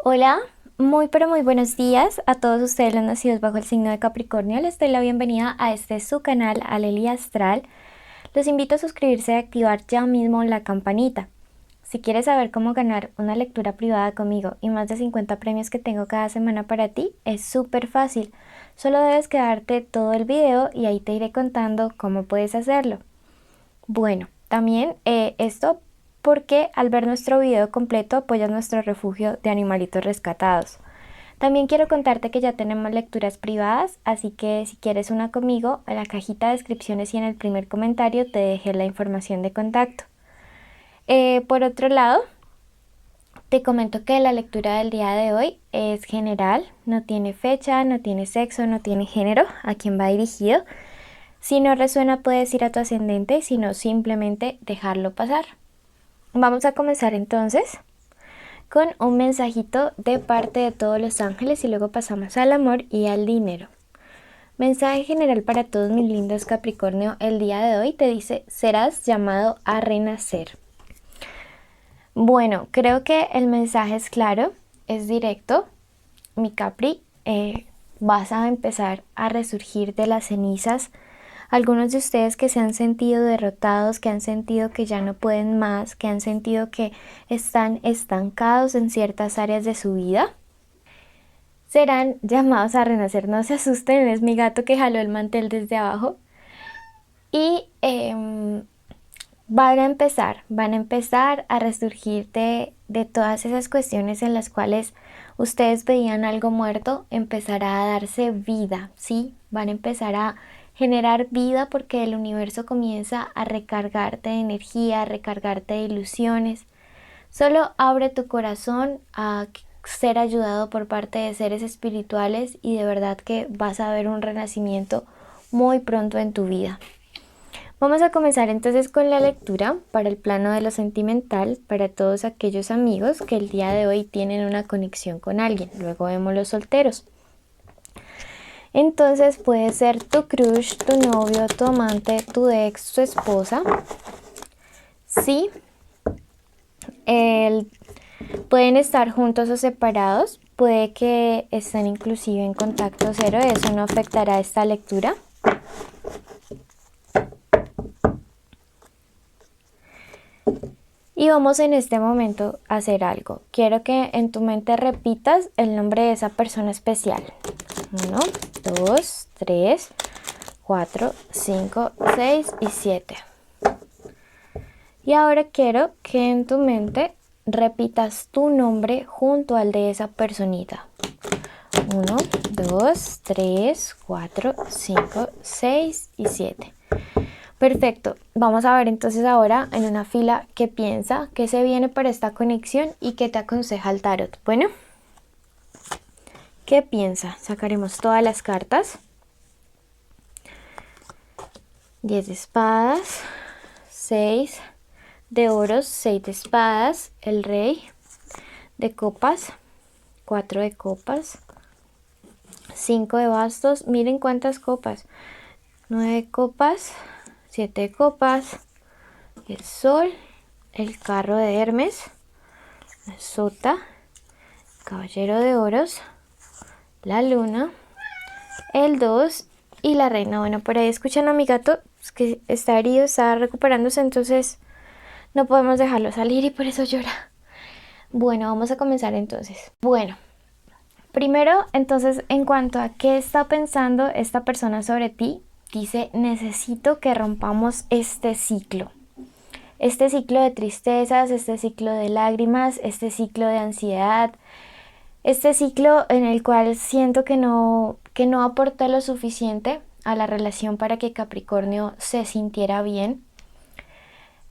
Hola, muy pero muy buenos días a todos ustedes los nacidos bajo el signo de Capricornio. Les doy la bienvenida a este su canal Alelia Astral. Los invito a suscribirse y activar ya mismo la campanita. Si quieres saber cómo ganar una lectura privada conmigo y más de 50 premios que tengo cada semana para ti, es súper fácil. Solo debes quedarte todo el video y ahí te iré contando cómo puedes hacerlo. Bueno, también esto porque al ver nuestro video completo apoyas nuestro refugio de animalitos rescatados. También quiero contarte que ya tenemos lecturas privadas, así que si quieres una conmigo, en la cajita de descripciones y en el primer comentario te dejé la información de contacto. Por otro lado, te comento que la lectura del día de hoy es general, no tiene fecha, no tiene sexo, no tiene género, a quién va dirigido. Si no resuena puedes ir a tu ascendente, si no simplemente dejarlo pasar. Vamos a comenzar entonces con un mensajito de parte de todos los ángeles y luego pasamos al amor y al dinero. Mensaje general para todos mis lindos Capricornio el día de hoy te dice: serás llamado a renacer. Bueno, creo que el mensaje es claro, es directo. Mi Capri, vas a empezar a resurgir de las cenizas. Algunos de ustedes que se han sentido derrotados, que han sentido que ya no pueden más, que han sentido que están estancados en ciertas áreas de su vida, serán llamados a renacer. No se asusten, es mi gato que jaló el mantel desde abajo. Y van a empezar a resurgir de todas esas cuestiones en las cuales ustedes veían algo muerto, empezará a darse vida, ¿sí? Van a empezar a generar vida porque el universo comienza a recargarte de energía, a recargarte de ilusiones. Solo abre tu corazón a ser ayudado por parte de seres espirituales y de verdad que vas a ver un renacimiento muy pronto en tu vida. Vamos a comenzar entonces con la lectura para el plano de lo sentimental, para todos aquellos amigos que el día de hoy tienen una conexión con alguien. Luego vemos los solteros. Entonces puede ser tu crush, tu novio, tu amante, tu ex, tu esposa. Sí, pueden estar juntos o separados. Puede que estén inclusive en contacto cero. Eso no afectará esta lectura. Y vamos en este momento a hacer algo. Quiero que en tu mente repitas el nombre de esa persona especial. 1, 2, 3, 4, 5, 6 y 7. Y ahora quiero que en tu mente repitas tu nombre junto al de esa personita. 1, 2, 3, 4, 5, 6 y 7. Perfecto, vamos a ver entonces ahora en una fila qué piensa, qué se viene para esta conexión y qué te aconseja el tarot. Bueno, ¿qué piensa? Sacaremos todas las cartas. 10 de espadas, 6 de oros, 6 de espadas, el rey de copas, 4 de copas, 5 de bastos, miren cuántas copas, 9 de copas, 7 de copas, el sol, el carro de Hermes, la sota, caballero de oros, la luna, el 2 y la reina. Bueno, por ahí escuchan a mi gato, es que está herido, está recuperándose, entonces no podemos dejarlo salir y por eso llora. Bueno, vamos a comenzar entonces. Bueno, primero entonces en cuanto a qué está pensando esta persona sobre ti, dice: necesito que rompamos este ciclo. Este ciclo de tristezas, este ciclo de lágrimas, este ciclo de ansiedad, este ciclo en el cual siento que no aporté lo suficiente a la relación para que Capricornio se sintiera bien.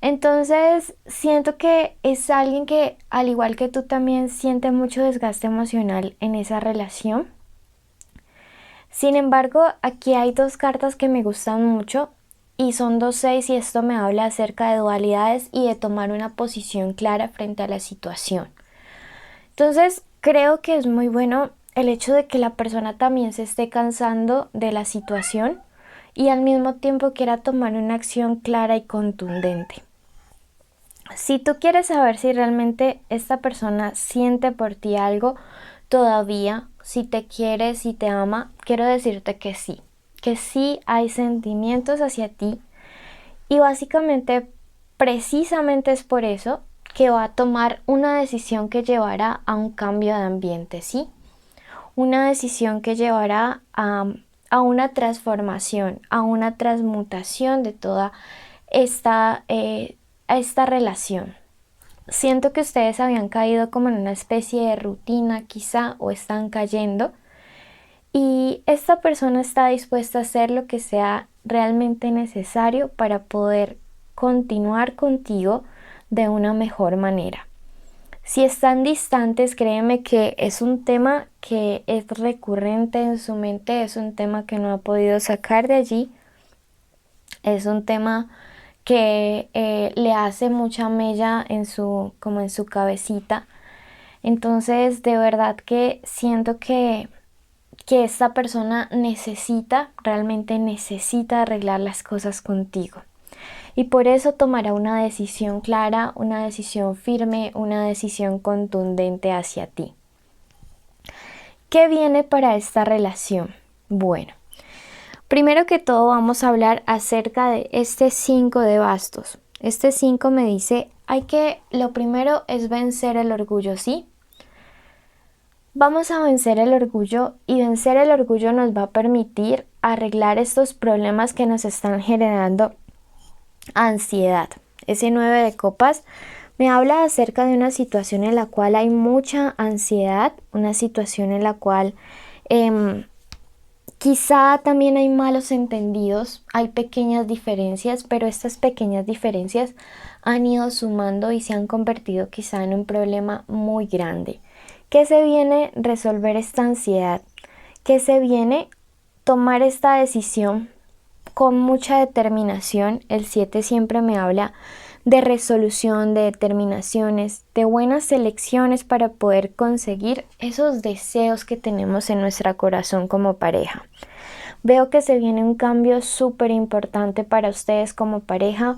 Entonces siento que es alguien que, al igual que tú, también siente mucho desgaste emocional en esa relación. Sin embargo, aquí hay dos cartas que me gustan mucho y son 2-6 y esto me habla acerca de dualidades y de tomar una posición clara frente a la situación. Entonces creo que es muy bueno el hecho de que la persona también se esté cansando de la situación y al mismo tiempo quiera tomar una acción clara y contundente. Si tú quieres saber si realmente esta persona siente por ti algo todavía, si te quiere, si te ama, quiero decirte que sí hay sentimientos hacia ti y básicamente precisamente es por eso que va a tomar una decisión que llevará a un cambio de ambiente, ¿sí? Una decisión que llevará a una transformación, a una transmutación de toda esta relación. Siento que ustedes habían caído como en una especie de rutina quizá o están cayendo y esta persona está dispuesta a hacer lo que sea realmente necesario para poder continuar contigo de una mejor manera. Si están distantes, créeme que es un tema que es recurrente en su mente, es un tema que no ha podido sacar de allí, es un tema que le hace mucha mella como en su cabecita. Entonces, de verdad que siento que esta persona realmente necesita arreglar las cosas contigo. Y por eso tomará una decisión clara, una decisión firme, una decisión contundente hacia ti. ¿Qué viene para esta relación? Bueno, primero que todo vamos a hablar acerca de este 5 de bastos. Este 5 me dice, lo primero es vencer el orgullo, ¿sí? Vamos a vencer el orgullo y vencer el orgullo nos va a permitir arreglar estos problemas que nos están generando ansiedad. Ese 9 de copas me habla acerca de una situación en la cual hay mucha ansiedad, una situación en la cual quizá también hay malos entendidos, hay pequeñas diferencias, pero estas pequeñas diferencias han ido sumando y se han convertido quizá en un problema muy grande. ¿Qué se viene? Resolver esta ansiedad. ¿Qué se viene? Tomar esta decisión con mucha determinación. El 7 siempre me habla de resolución, de determinaciones, de buenas elecciones para poder conseguir esos deseos que tenemos en nuestro corazón como pareja. Veo que se viene un cambio súper importante para ustedes como pareja,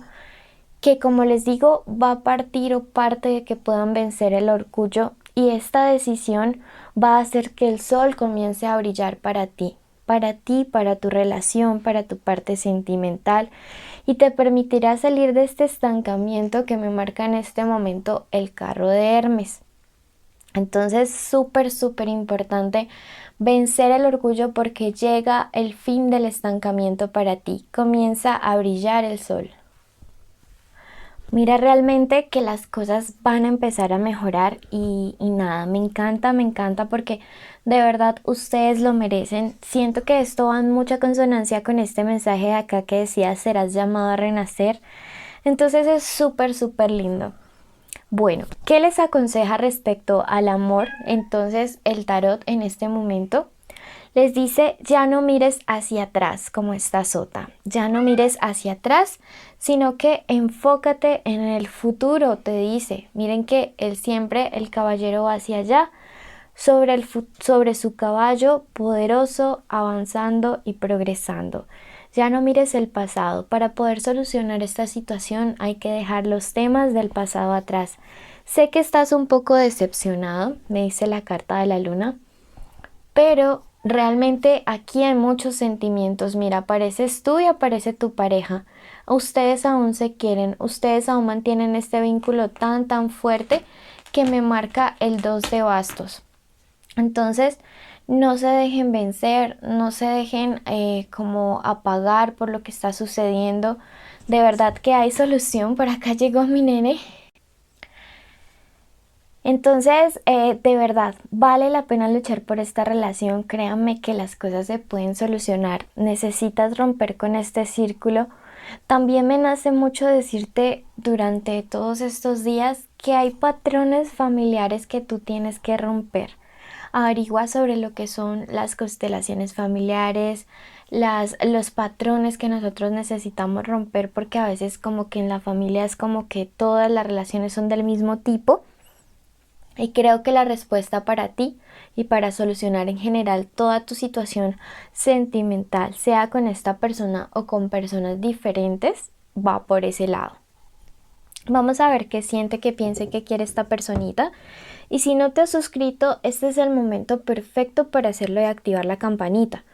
que como les digo va a partir o parte de que puedan vencer el orgullo y esta decisión va a hacer que el sol comience a brillar para ti, para tu relación, para tu parte sentimental y te permitirá salir de este estancamiento que me marca en este momento el carro de Hermes. Entonces, súper importante vencer el orgullo porque llega el fin del estancamiento para ti. Comienza a brillar el sol. Mira realmente que las cosas van a empezar a mejorar y nada, me encanta porque de verdad ustedes lo merecen. Siento que esto va en mucha consonancia con este mensaje de acá que decía serás llamado a renacer. Entonces es súper lindo. Bueno, ¿qué les aconseja respecto al amor? Entonces el tarot en este momento les dice, ya no mires hacia atrás como esta sota, ya no mires hacia atrás, sino que enfócate en el futuro, te dice. Miren que él siempre, el caballero va hacia allá, sobre su caballo poderoso, avanzando y progresando. Ya no mires el pasado. Para poder solucionar esta situación hay que dejar los temas del pasado atrás. Sé que estás un poco decepcionado, me dice la carta de la luna, pero realmente aquí hay muchos sentimientos. Mira, apareces tú y aparece tu pareja. Ustedes aún se quieren, ustedes aún mantienen este vínculo tan fuerte que me marca el 2 de bastos. Entonces, no se dejen vencer, no se dejen como apagar por lo que está sucediendo. De verdad que hay solución. Por acá llegó mi nene. Entonces, de verdad, vale la pena luchar por esta relación. Créanme que las cosas se pueden solucionar. Necesitas romper con este círculo. También me nace mucho decirte durante todos estos días que hay patrones familiares que tú tienes que romper. Averigua sobre lo que son las constelaciones familiares, los patrones que nosotros necesitamos romper, porque a veces como que en la familia es como que todas las relaciones son del mismo tipo. Y creo que la respuesta para ti y para solucionar en general toda tu situación sentimental, sea con esta persona o con personas diferentes, va por ese lado. Vamos a ver qué siente, qué piensa y qué quiere esta personita. Y si no te has suscrito, este es el momento perfecto para hacerlo y activar la campanita.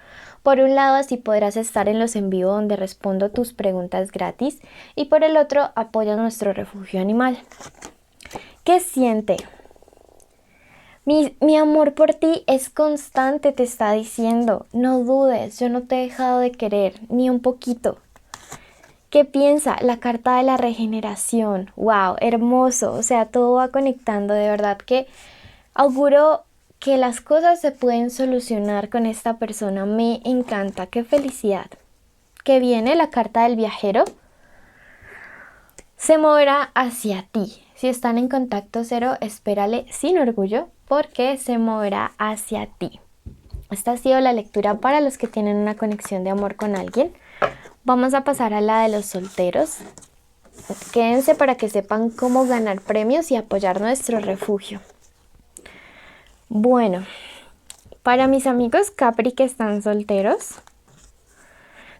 Por un lado, así podrás estar en los en vivo donde respondo tus preguntas gratis y por el otro, apoyas nuestro refugio animal. ¿Qué siente? Mi amor por ti es constante, te está diciendo. No dudes, yo no te he dejado de querer, ni un poquito. ¿Qué piensa? La carta de la regeneración. ¡Wow! Hermoso. O sea, todo va conectando. De verdad que auguro que las cosas se pueden solucionar con esta persona. Me encanta. ¡Qué felicidad! ¿Qué viene? La carta del viajero. Se moverá hacia ti. Si están en contacto cero, espérale sin orgullo porque se moverá hacia ti. Esta ha sido la lectura para los que tienen una conexión de amor con alguien. Vamos a pasar a la de los solteros. Quédense para que sepan cómo ganar premios y apoyar nuestro refugio. Bueno, para mis amigos Capri que están solteros,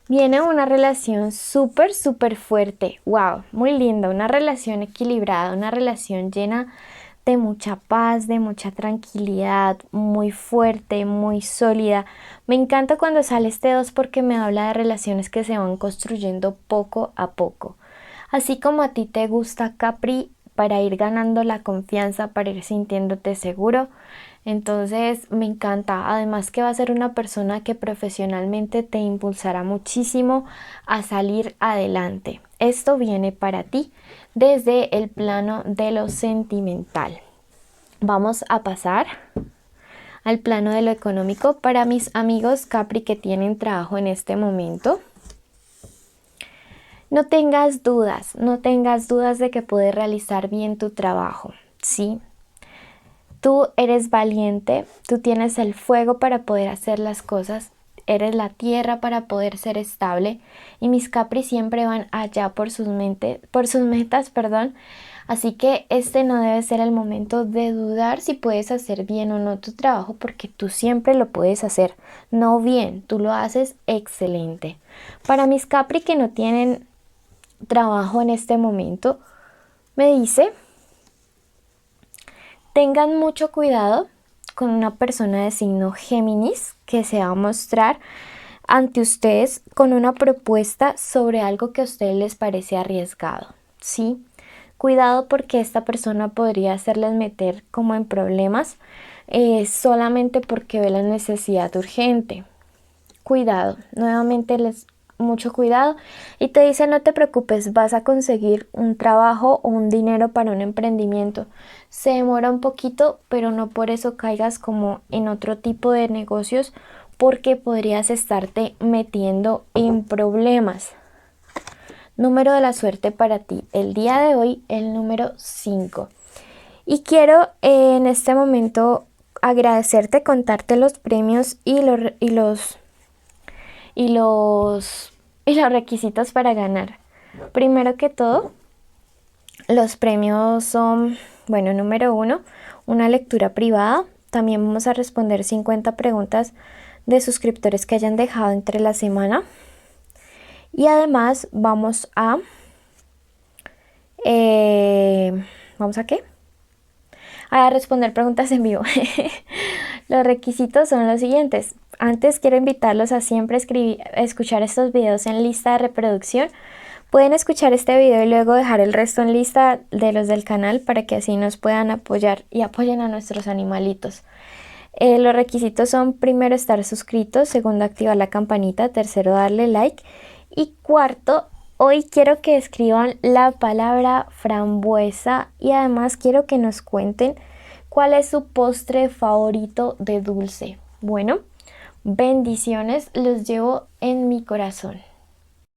viene una relación súper fuerte. Wow, muy linda, una relación equilibrada, una relación llena de mucha paz, de mucha tranquilidad, muy fuerte, muy sólida. Me encanta cuando sale este 2 porque me habla de relaciones que se van construyendo poco a poco. Así como a ti te gusta Capri para ir ganando la confianza, para ir sintiéndote seguro. Entonces me encanta, además que va a ser una persona que profesionalmente te impulsará muchísimo a salir adelante. Esto viene para ti desde el plano de lo sentimental. Vamos a pasar al plano de lo económico para mis amigos Capri que tienen trabajo en este momento. No tengas dudas de que puedes realizar bien tu trabajo, ¿sí? Tú eres valiente, tú tienes el fuego para poder hacer las cosas, eres la tierra para poder ser estable y mis Capri siempre van allá por sus metas, Así que este no debe ser el momento de dudar si puedes hacer bien o no tu trabajo porque tú siempre lo puedes hacer, no bien, tú lo haces excelente. Para mis Capri que no tienen trabajo en este momento, me dice: tengan mucho cuidado con una persona de signo Géminis que se va a mostrar ante ustedes con una propuesta sobre algo que a ustedes les parece arriesgado, ¿sí? Cuidado porque esta persona podría hacerles meter como en problemas solamente porque ve la necesidad urgente. Cuidado, nuevamente mucho cuidado y te dice no te preocupes, vas a conseguir un trabajo o un dinero para un emprendimiento. Se demora un poquito, pero no por eso caigas como en otro tipo de negocios porque podrías estarte metiendo en problemas. Número de la suerte para ti el día de hoy, el número 5. Y quiero en este momento agradecerte, contarte los premios y los requisitos para ganar. Primero que todo, los premios son, bueno, número 1, una lectura privada. También vamos a responder 50 preguntas de suscriptores que hayan dejado entre la semana. Y además vamos a... ¿vamos a qué? A responder preguntas en vivo. Los requisitos son los siguientes. Antes quiero invitarlos a siempre escuchar estos videos en lista de reproducción. Pueden escuchar este video y luego dejar el resto en lista de los del canal para que así nos puedan apoyar y apoyen a nuestros animalitos. Los requisitos son: primero, estar suscritos; segundo, activar la campanita; tercero, darle like; y cuarto, hoy quiero que escriban la palabra frambuesa y además quiero que nos cuenten cuál es su postre favorito de dulce. Bueno, bendiciones, los llevo en mi corazón.